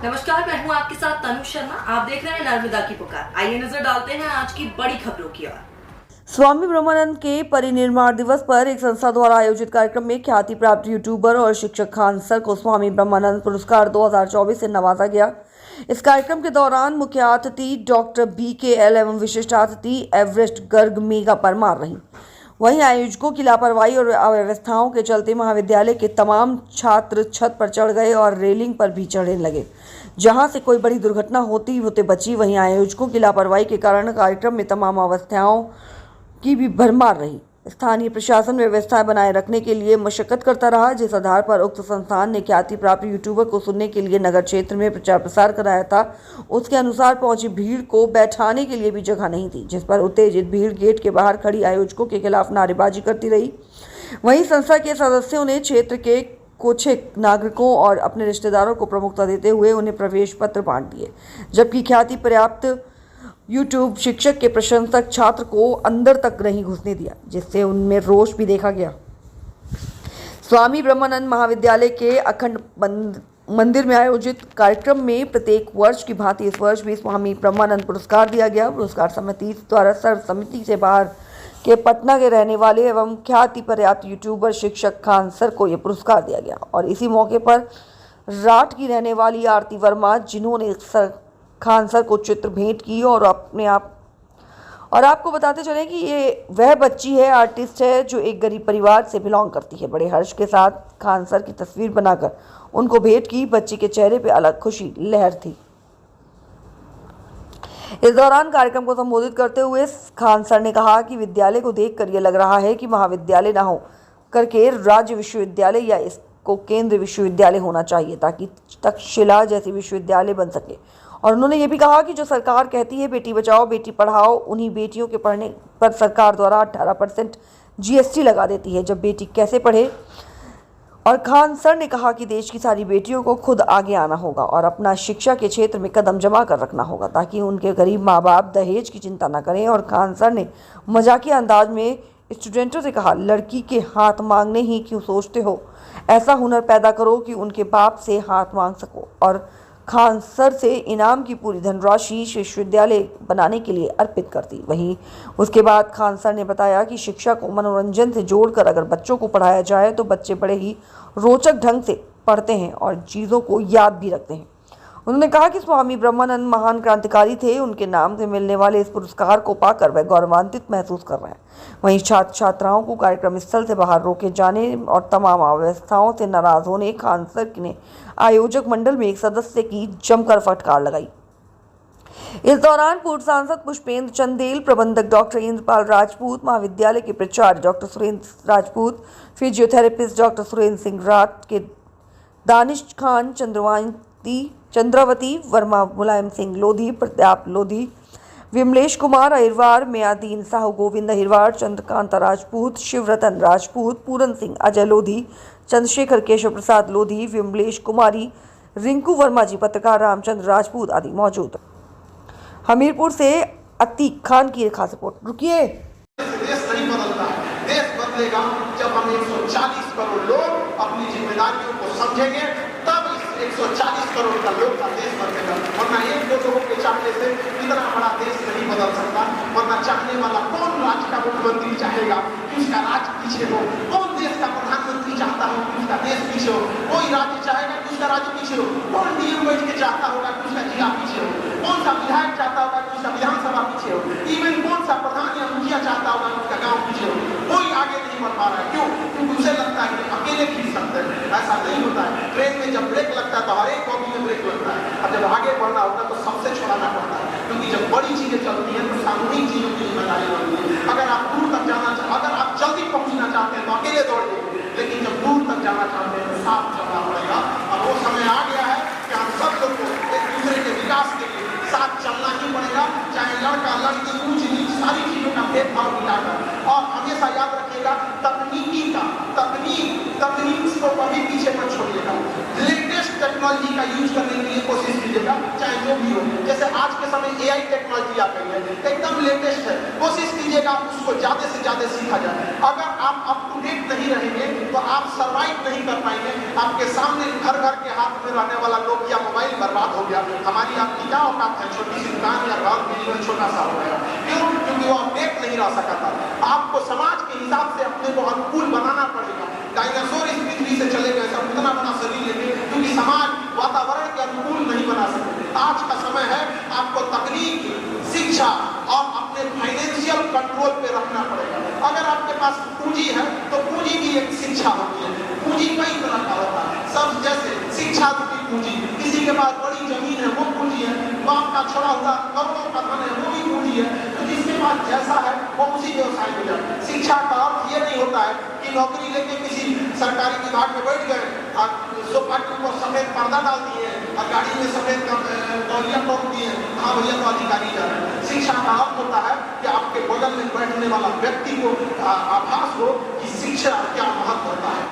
नमस्कार, मैं हूं आपके साथ तनु शर्मा। आप देख रहे हैं नर्मदा की पुकार। आइए नजर डालते हैं आज की बड़ी खबरों की ओर। स्वामी ब्रह्मानंद के परिनिर्वाण दिवस पर एक संस्था द्वारा आयोजित कार्यक्रम में ख्याति प्राप्त यूट्यूबर और शिक्षक खान सर को स्वामी ब्रह्मानंद पुरस्कार 2024 से नवाजा गया। इस कार्यक्रम के दौरान मुख्य अतिथि डॉक्टर BKL एवं विशिष्ट अतिथि एवरेस्ट गर्ग मेगा परमार रहीं। वहीं आयोजकों की लापरवाही और अव्यवस्थाओं के चलते महाविद्यालय के तमाम छात्र छत पर चढ़ गए और रेलिंग पर भी चढ़ने लगे, जहां से कोई बड़ी दुर्घटना होती होते बची। वहीं आयोजकों की लापरवाही के कारण कार्यक्रम में तमाम अवस्थाओं की भी भरमार रही। स्थानीय प्रशासन व्यवस्थाएं बनाए रखने के लिए मशक्कत करता रहा, जिस आधार पर उक्त संस्थान ने ख्याति प्राप्त यूट्यूबर को सुनने के लिए नगर क्षेत्र में प्रचार प्रसार कराया था। उसके अनुसार पहुंची भीड़ को बैठाने के लिए भी जगह नहीं थी, जिस पर उत्तेजित भीड़ गेट के बाहर खड़ी आयोजकों के खिलाफ नारेबाजी करती रही। वहीं संस्था के सदस्यों ने क्षेत्र के कुछ नागरिकों और अपने रिश्तेदारों को प्रमुखता देते हुए उन्हें प्रवेश पत्र बांट दिए, जबकि ख्याति प्राप्त यूट्यूब शिक्षक के प्रशंसक छात्र को अंदर तक नहीं घुसने दिया, जिससे उनमें रोष भी देखा गया। स्वामी ब्रह्मानंद महाविद्यालय के अखंड मंदिर में आयोजित कार्यक्रम में प्रत्येक वर्ष की भांति इस वर्ष भी स्वामी ब्रह्मानंद पुरस्कार दिया गया। पुरस्कार समिति द्वारा सर्वसम्मति से बाहर के पटना के रहने वाले एवं ख्याति प्राप्त यूट्यूबर शिक्षक खान सर को यह पुरस्कार दिया गया। और इसी मौके पर राठ की रहने वाली आरती वर्मा, जिन्होंने खान सर को चित्र भेंट की और आपको बताते चलें कि ये वह बच्ची है, आर्टिस्ट है, जो एक गरीब परिवार से बिलोंग करती है। बड़े हर्ष के साथ खान सर की तस्वीर बनाकर उनको भेंट की। बच्ची के चेहरे पे अलग खुशी लहर थी। इस दौरान कार्यक्रम को संबोधित करते हुए खान सर ने कहा कि विद्यालय को देखकर यह लग रहा है कि महाविद्यालय ना हो करके राज्य विश्वविद्यालय या इसको केंद्रीय विश्वविद्यालय होना चाहिए, ताकि तक्षशिला जैसी विश्वविद्यालय बन सके। और उन्होंने ये भी कहा कि जो सरकार कहती है बेटी बचाओ बेटी पढ़ाओ, उन्हीं बेटियों के पढ़ने पर सरकार द्वारा 18% GST लगा देती है, जब बेटी कैसे पढ़े। और खान सर ने कहा कि देश की सारी बेटियों को खुद आगे आना होगा और अपना शिक्षा के क्षेत्र में कदम जमा कर रखना होगा, ताकि उनके गरीब माँ बाप दहेज की चिंता न करें। और खान सर ने मजाकिया अंदाज में स्टूडेंटों से कहा, लड़की के हाथ मांगने ही क्यों सोचते हो, ऐसा हुनर पैदा करो कि उनके बाप से हाथ मांग सको। और खान सर से इनाम की पूरी धनराशि विश्वविद्यालय बनाने के लिए अर्पित कर दी। वहीं उसके बाद खान सर ने बताया कि शिक्षा को मनोरंजन से जोड़कर अगर बच्चों को पढ़ाया जाए तो बच्चे बड़े ही रोचक ढंग से पढ़ते हैं और चीज़ों को याद भी रखते हैं। उन्होंने कहा कि स्वामी ब्रह्मानंद महान क्रांतिकारी थे। उनके नाम से मिलने वाले इस पुरस्कार को पाकर वह गौरवान्वित महसूस कर रहे हैं। वहीं छात्र छात्राओं को कार्यक्रम स्थल से बाहर रोके जाने और तमाम अव्यवस्थाओं से नाराज होने खान सर ने आयोजक मंडल में एक सदस्य की जमकर फटकार लगाई। इस दौरान पूर्व सांसद पुष्पेंद्र चंदेल, प्रबंधक डॉक्टर इंद्रपाल राजपूत, महाविद्यालय के प्राचार्य doctor Surendra Rajput, physiotherapist doctor Surendra Singh Rath के दानिश खान, चंद्रावती वर्मा, मुलायम सिंह लोधी, प्रताप लोधी, विमलेश कुमार अहिरवार, मयादीन साहू, गोविंद अहिरवार, चंद्रकांता राजपूत, शिवरतन राजपूत, पूरन सिंह, अजय लोधी, चंद्रशेखर केशव प्रसाद लोधी, विमलेश कुमारी, रिंकू वर्मा जी, पत्रकार रामचंद्र राजपूत आदि मौजूद। हमीरपुर से अतीक खान की खास रिपोर्ट। रुकिए। देश नहीं बदलता है, देश बदलेगा जब हम 140 करोड़ लोग अपनी जिम्मेदारियों को समझेंगे, तब इस 140 करोड़ का लोग का देश बदलेगा। वरना एक दो लोगों के चाहने से इतना बड़ा देश नहीं बदल सकता। वरना चाहने वाला कौन राज्य का मुख्यमंत्री चाहेगा कि उसका राज्य पीछे हो? कौन देश का प्रधानमंत्री चाहता हो कि उसका देश पीछे हो? कोई राज्य चाहेगा कि उसका राज्य पीछे हो? कौन डीएम बैठ के चाहता होगा कि उसका जिला पीछे हो? कौन सा विधायक चाहता होगा कि उसका विधानसभा पीछे हो? इवन कौन सा प्रधान या मुखिया चाहता होगा कि उसका गांव पीछे हो? कोई आगे नहीं बढ़ पा रहा है। क्यों? क्योंकि उसे लगता है कि अकेले खींच सकते हैं। ऐसा नहीं होता है। ट्रेन में जब ब्रेक लगता है तो हर एक बॉगी में ब्रेक लगता है, और जब आगे बढ़ना होता है तो सबसे छोड़ाना पड़ता है। क्योंकि जब बड़ी चीजें चलती हैं तो सामूहिक चीजों की जिम्मेदारी बनती है। अगर आप दूर तक जाना अगर आप जल्दी पहुंचना चाहते हैं तो अकेले दौड़िए, लेकिन जब दूर तक जाना चाहते हैं तो साथ चलना पड़ेगा। और वो समय आ गया है कि हम सब लोग को एक दूसरे के विकास के लिए साथ चलना ही पड़ेगा, चाहे लड़का लड़की ऊंच नीच सारी चीजों का भेदभाव मिटाकर। और हमेशा याद रखिएगा, तकनीक को कभी पीछे मत छोड़िएगा। लेटेस्ट टेक्नोलॉजी का यूज करने के लिए कोशिश लीजिएगा, चाहे जो भी हो। जैसे आज के समय AI टेक्नोलॉजी आ गई है, एकदम लेटेस्ट है, कोशिश कीजिएगा उसको ज़्यादा से ज़्यादा सीखा जाए। अगर आप अप टू डेट नहीं रहेंगे तो आप सर्वाइव नहीं कर पाएंगे। आपके सामने घर घर के हाथ में रहने वाला नोकिया मोबाइल बर्बाद हो गया, हमारी आपकी क्या औकात है, छोटी सी दुकान या घर बिजनेस छोटा सा हो गया। क्यों? क्योंकि वो अपडेट नहीं रह सका था। आपको समाज के हिसाब से अपने को अनुकूल बनाना पड़ेगा। डायनासोर इस पृथ्वी से चले गए, सब उतना बड़ा शरीर लेके, क्योंकि समाज वातावरण के अनुकूल नहीं बना सकते। आज का समय है, आपको तकनीक, शिक्षा और अपने फाइनेंशियल कंट्रोल पे रखना पड़ेगा। अगर आपके पास पूंजी है तो पूंजी की एक शिक्षा होती है। पूंजी कई तरह का होता है, सब जैसे शिक्षा रूपी पूंजी, किसी के पास बड़ी जमीन है वो पूंजी है, बाप का छोड़ा हुआ करोड़ों का धन है वो भी पूंजी है। तो जिसके पास जैसा है वो उसी व्यवसाय में जाए। शिक्षा का अर्थ ये नहीं होता है कि नौकरी लेके किसी सरकारी विभाग में बैठ गए और सोफा के ऊपर सफेद पर्दा डाल दिए और गाड़ी में सफेद तौलिया तोड़ दिए, हाँ भैया तो अधिकारी जा रहे हैं। शिक्षा का अर्थ होता है कि आपके बगल में बैठने वाला व्यक्ति को आभास हो कि शिक्षा क्या महत्व होता है।